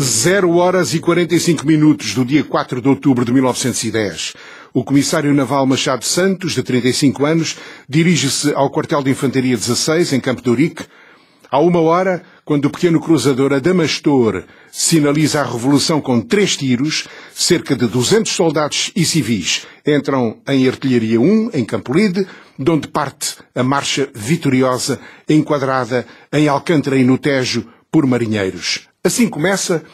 0h45 do dia 4 de outubro de 1910. O comissário naval Machado Santos, de 35 anos, dirige-se ao quartel de infantaria 16, em Campo de Ourique. À 1h, quando o pequeno cruzador Adamastor sinaliza a revolução com 3 tiros, cerca de 200 soldados e civis entram em Artilharia 1, em Campo Lide, de onde parte a marcha vitoriosa, enquadrada em Alcântara e no Tejo por marinheiros. Assim começa,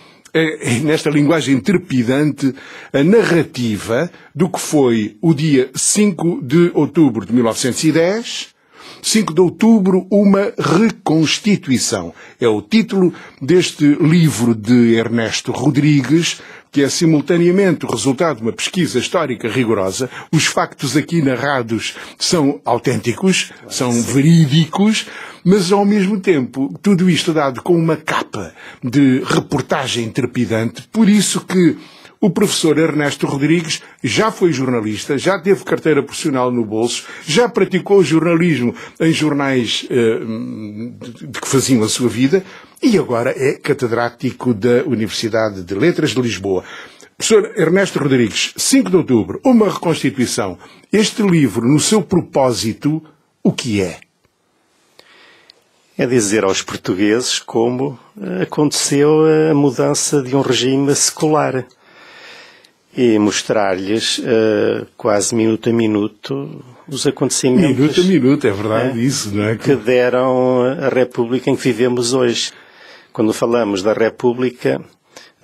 nesta linguagem trepidante, a narrativa do que foi o dia 5 de outubro de 1910, 5 de outubro, uma reconstituição. É o título deste livro de Ernesto Rodrigues, que é simultaneamente o resultado de uma pesquisa histórica rigorosa. Os factos aqui narrados são autênticos, são verídicos, mas ao mesmo tempo tudo isto dado com uma capa de reportagem trepidante. Por isso que o professor Ernesto Rodrigues já foi jornalista, já teve carteira profissional no bolso, já praticou jornalismo em jornais de que faziam a sua vida e agora é catedrático da Universidade de Letras de Lisboa. Professor Ernesto Rodrigues, 5 de outubro, uma reconstituição. Este livro, no seu propósito, o que é? É dizer aos portugueses como aconteceu a mudança de um regime secular. E mostrar-lhes quase minuto a minuto os acontecimentos. Minuto a minuto, é verdade, isso, não é? Que deram a República em que vivemos hoje. Quando falamos da República,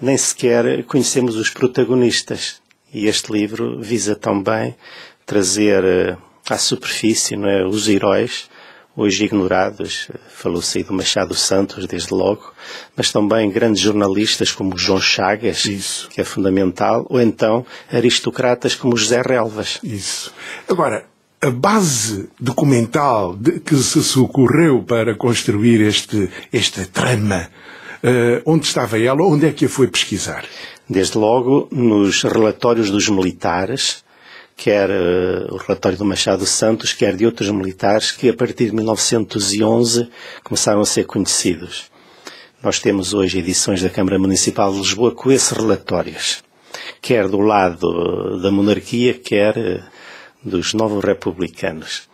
nem sequer conhecemos os protagonistas. E este livro visa também trazer à superfície, não é, os heróis, hoje ignorados. Falou-se aí do Machado Santos, desde logo, mas também grandes jornalistas como João Chagas, isso, que é fundamental, ou então aristocratas como José Relvas. Isso. Agora, a base documental que se socorreu para construir esta trama, onde estava ela? Onde é que a foi pesquisar? Desde logo nos relatórios dos militares, quer o relatório do Machado Santos, quer de outros militares que a partir de 1911 começaram a ser conhecidos. Nós temos hoje edições da Câmara Municipal de Lisboa com esses relatórios, quer do lado da monarquia, quer dos novos republicanos.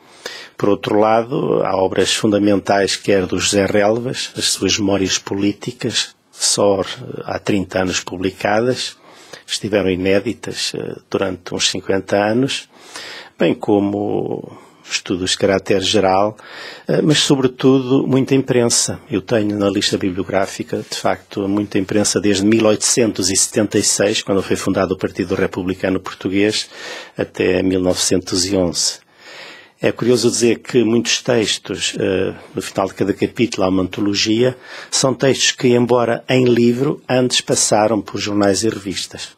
Por outro lado, há obras fundamentais, quer do José Relvas, as suas memórias políticas, só há 30 anos publicadas, estiveram inéditas durante uns 50 anos, bem como estudos de caráter geral, mas sobretudo muita imprensa. Eu tenho na lista bibliográfica, de facto, muita imprensa desde 1876, quando foi fundado o Partido Republicano Português, até 1911. É curioso dizer que muitos textos, no final de cada capítulo há uma antologia, são textos que, embora em livro, antes passaram por jornais e revistas.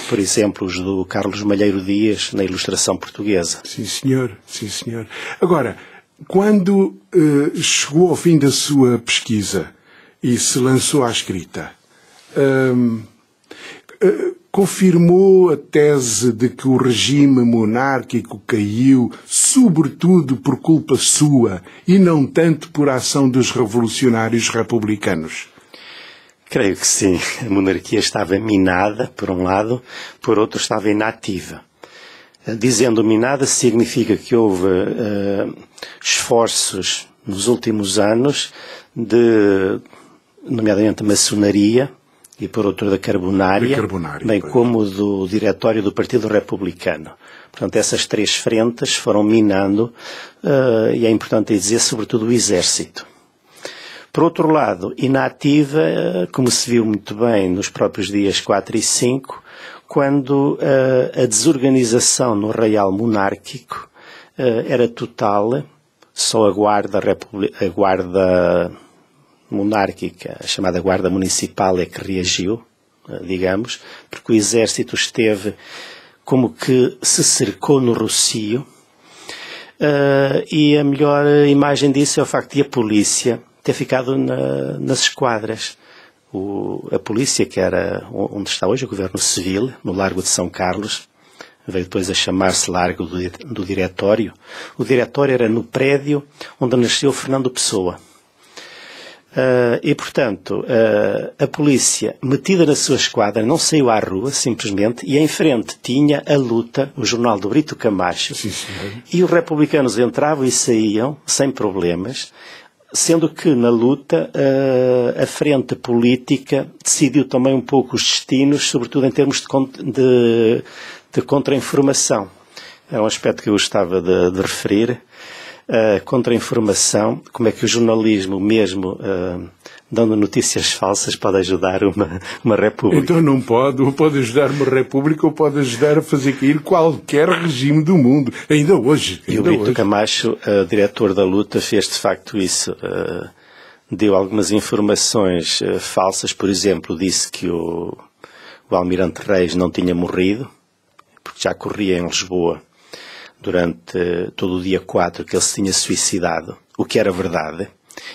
Por exemplo, os do Carlos Malheiro Dias, na Ilustração Portuguesa. Sim, senhor. Sim, senhor. Agora, quando chegou ao fim da sua pesquisa e se lançou à escrita, confirmou a tese de que o regime monárquico caiu, sobretudo por culpa sua, e não tanto por ação dos revolucionários republicanos? Creio que sim. A monarquia estava minada, por um lado, por outro estava inativa. Dizendo minada significa que houve esforços nos últimos anos de, nomeadamente, a maçonaria, e por outro da Carbonária, bem como do Diretório do Partido Republicano. Portanto, essas 3 frentes foram minando, e é importante dizer, sobretudo o Exército. Por outro lado, inativa, como se viu muito bem nos próprios dias 4 e 5, quando a desorganização no Real Monárquico era total, só a guarda monárquica, a chamada Guarda Municipal, é que reagiu, digamos, porque o Exército esteve como que se cercou no Rossio, e a melhor imagem disso é o facto de a polícia ter ficado nas esquadras. A polícia, que era onde está hoje o Governo Civil, no Largo de São Carlos, veio depois a chamar-se Largo do Diretório. O Diretório era no prédio onde nasceu Fernando Pessoa. E, portanto, a polícia, metida na sua esquadra, não saiu à rua, simplesmente, e em frente tinha a luta, o jornal do Brito Camacho, Sim, e os republicanos entravam e saíam, sem problemas, sendo que na luta a frente política decidiu também um pouco os destinos, sobretudo em termos de contra-informação. É um aspecto que eu gostava de referir. Contra-informação, como é que o jornalismo mesmo dando notícias falsas pode ajudar uma república. Então não pode, ou pode ajudar uma república ou pode ajudar a fazer cair qualquer regime do mundo, ainda hoje. E o Brito Camacho, diretor da luta, fez de facto isso. Deu algumas informações falsas, por exemplo, disse que o Almirante Reis não tinha morrido, porque já corria em Lisboa durante todo o dia 4 que ele se tinha suicidado, o que era verdade,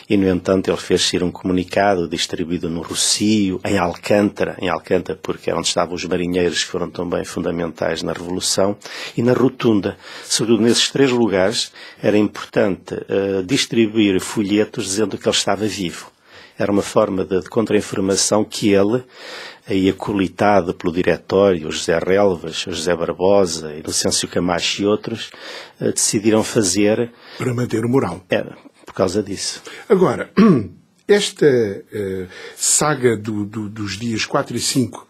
e no entanto ele fez sair um comunicado distribuído no Rossio, em Alcântara, porque é onde estavam os marinheiros que foram também fundamentais na Revolução, e na Rotunda. Sobretudo nesses 3 lugares era importante distribuir folhetos dizendo que ele estava vivo. Era uma forma de contra-informação que ele, aí acolitado pelo diretório, o José Relvas, o José Barbosa, Inocêncio Camacho e outros, decidiram fazer... Para manter o moral. Por causa disso. Agora, esta saga dos dias 4 e 5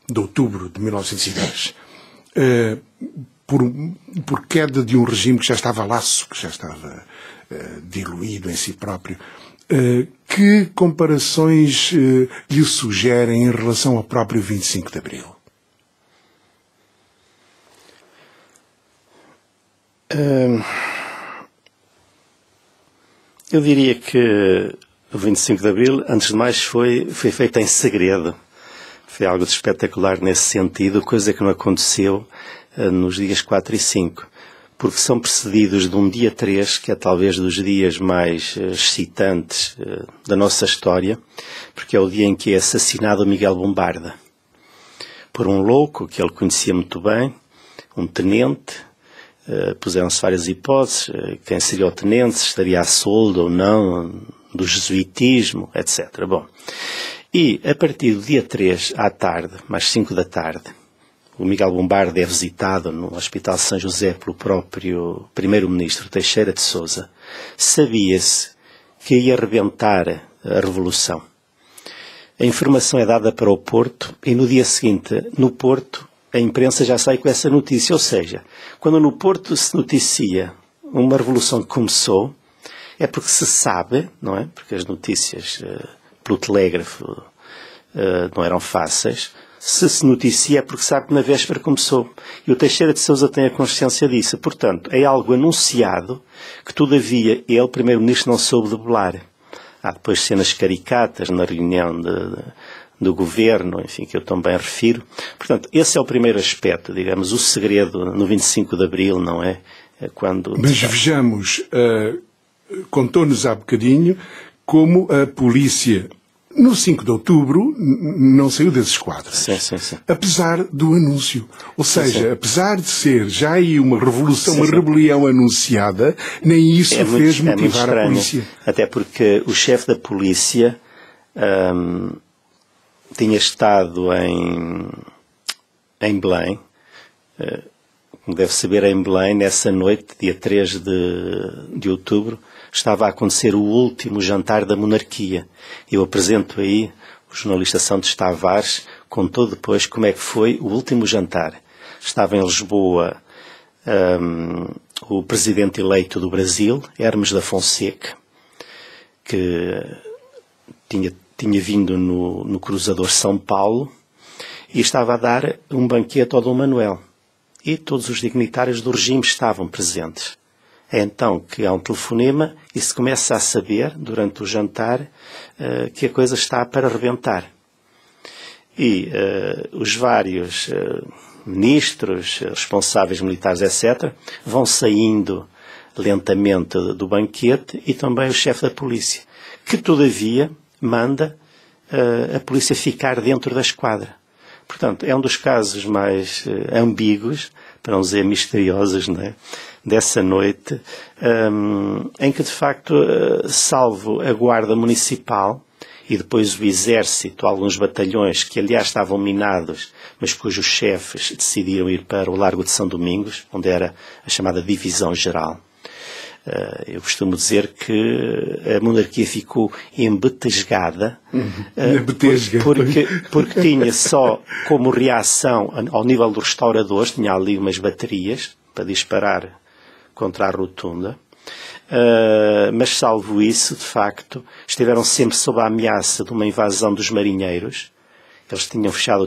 de outubro de 1910, por queda de um regime que já estava laço, que já estava diluído em si próprio, que comparações lhe sugerem em relação ao próprio 25 de Abril? Eu diria que o 25 de Abril, antes de mais, foi feito em segredo. Foi algo de espetacular nesse sentido, coisa que não aconteceu nos dias 4 e 5. Porque são precedidos de um dia 3, que é talvez dos dias mais excitantes da nossa história, porque é o dia em que é assassinado Miguel Bombarda. Por um louco, que ele conhecia muito bem, um tenente. Puseram-se várias hipóteses, quem seria o tenente, se estaria a soldo ou não, do jesuitismo, etc. Bom, e a partir do dia 3 à tarde, mais 5 da tarde, o Miguel Bombarda é visitado no Hospital São José pelo próprio primeiro-ministro Teixeira de Sousa. Sabia-se que ia arrebentar a Revolução. A informação é dada para o Porto e no dia seguinte, no Porto, a imprensa já sai com essa notícia, ou seja, quando no Porto se noticia uma revolução que começou, é porque se sabe, não é? Porque as notícias pelo telégrafo não eram fáceis. Se noticia é porque sabe que na véspera começou. E o Teixeira de Sousa tem a consciência disso. Portanto, é algo anunciado que, todavia, ele, primeiro-ministro, não soube debelar. Há depois cenas caricatas na reunião do governo, enfim, que eu também refiro. Portanto, esse é o primeiro aspecto, digamos, o segredo no 25 de Abril, não é? Quando... Mas vejamos, contou-nos há bocadinho como a polícia, no 5 de outubro, não saiu desses quadros. Sim. Apesar do anúncio. Ou seja, sim. Apesar de ser já aí uma revolução, uma rebelião anunciada, nem isso fez motivar a polícia. Até porque o chefe da polícia... tinha estado em Belém, como deve saber, em Belém, nessa noite, dia 3 de outubro, estava a acontecer o último jantar da monarquia. Eu apresento aí, o jornalista Santos Tavares contou depois como é que foi o último jantar. Estava em Lisboa o presidente eleito do Brasil, Hermes da Fonseca, que tinha vindo no cruzador São Paulo e estava a dar um banquete ao Dom Manuel. E todos os dignitários do regime estavam presentes. É então que há um telefonema e se começa a saber, durante o jantar, que a coisa está para arrebentar. E os vários ministros, responsáveis militares, etc., vão saindo lentamente do banquete e também o chefe da polícia, que todavia manda a polícia ficar dentro da esquadra. Portanto, é um dos casos mais ambíguos, para não dizer misteriosos, não é? Dessa noite, em que, de facto, salvo a guarda municipal, e depois o exército, alguns batalhões que aliás estavam minados, mas cujos chefes decidiram ir para o Largo de São Domingos, onde era a chamada Divisão Geral. Eu costumo dizer que a monarquia ficou embetesgada, porque tinha só como reação ao nível dos restauradores, tinha ali umas baterias para disparar contra a rotunda, mas salvo isso, de facto, estiveram sempre sob a ameaça de uma invasão dos marinheiros. Eles tinham fechado